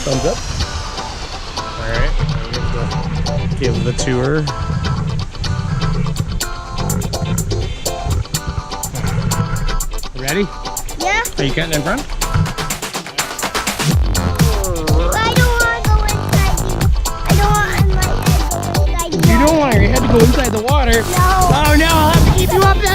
Thumbs up. Alright, give the tour. Ready? Yeah. Are you getting in front? I don't want to go inside you. I don't want my head to go inside you. You don't want your head to go inside the water? No. Oh no, I'll have to keep you up there.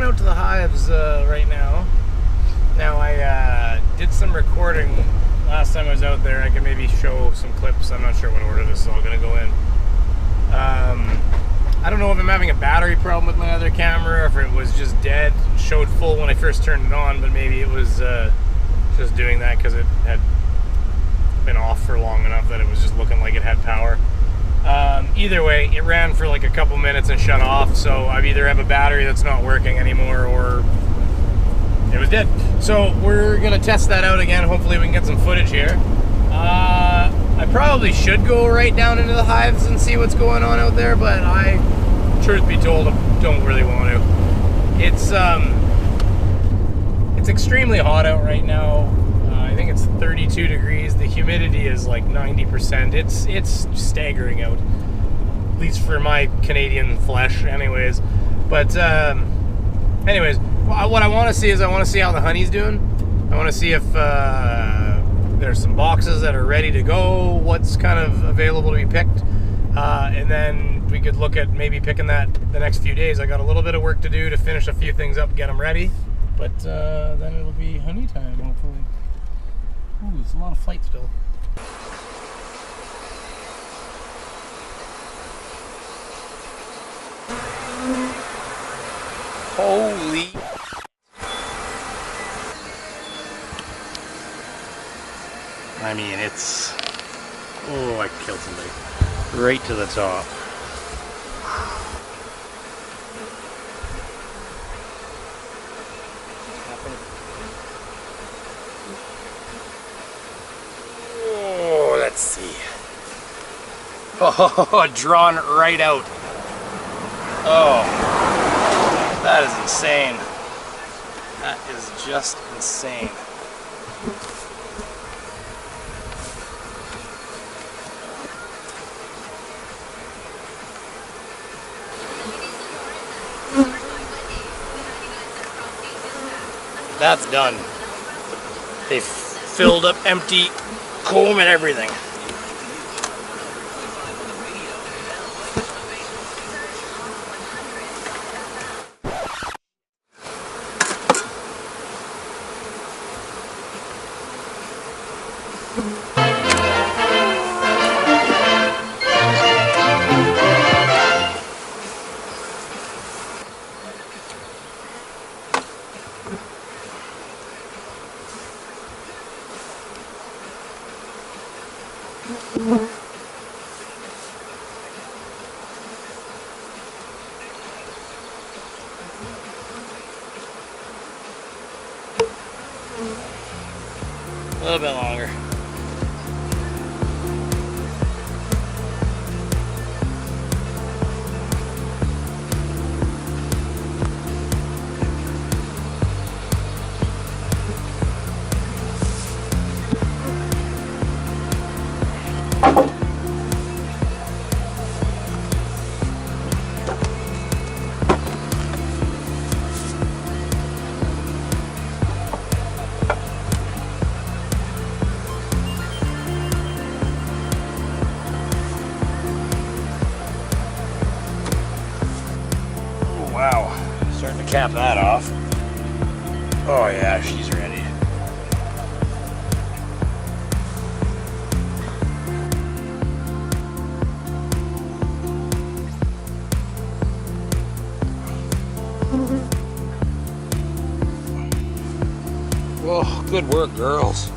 To the hives right now. Now I did some recording last time I was out there. I can maybe show some clips. I'm not sure what order this is all going to go in. I don't know if I'm having a battery problem with my other camera, or if it was just dead. It showed full when I first turned it on, but maybe it was just doing that because it had been off for long enough that it was just looking like it had power. Either way, it ran for like a couple minutes and shut off, so I either have a battery that's not working anymore or it was dead. So we're gonna test that out again. Hopefully we can get some footage here. I probably should go right down into the hives and see what's going on out there, but I, truth be told, don't really want to. It's extremely hot out right now. I think it's 32 degrees. The humidity is like 90%. It's staggering out, at least for my Canadian flesh anyways. But anyways, what I want to see is I want to see how the honey's doing. I want to see if there's some boxes that are ready to go, what's kind of available to be picked, and then we could look at maybe picking that the next few days. I got a little bit of work to do to finish a few things up, get them ready, but then it'll be honey time hopefully. Ooh, there's a lot of flight still. Holy. I mean, it's... Oh, I killed somebody. Right to the top. Let's see. Oh, drawn right out. Oh, that is insane. That is just insane. That's done. They've filled up empty comb and everything. A little bit longer. Wow, starting to cap that off. Oh yeah, she's ready. Good work, girls.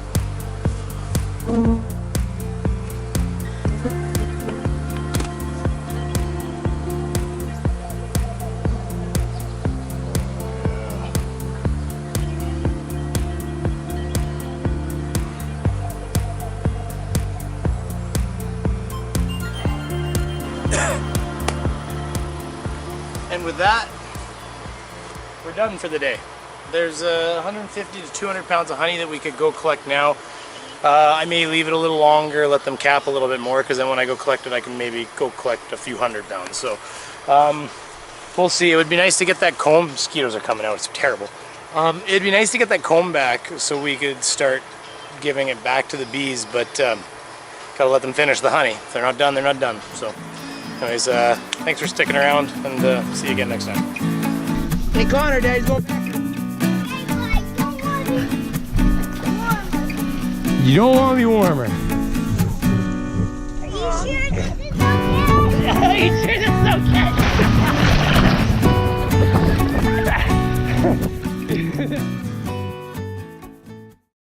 And with that, we're done for the day. There's 150 to 200 pounds of honey that we could go collect now. I may leave it a little longer, let them cap a little bit more, because then when I go collect it, I can maybe go collect a few hundred pounds. So we'll see. It would be nice to get that comb. Mosquitoes are coming out. It's terrible. It'd be nice to get that comb back so we could start giving it back to the bees, but gotta let them finish the honey. If they're not done, they're not done. So anyways, thanks for sticking around, and see you again next time. Hey Connor, Daddy's going. You don't want to be warmer. Are you sure this is okay? Are you sure this is okay?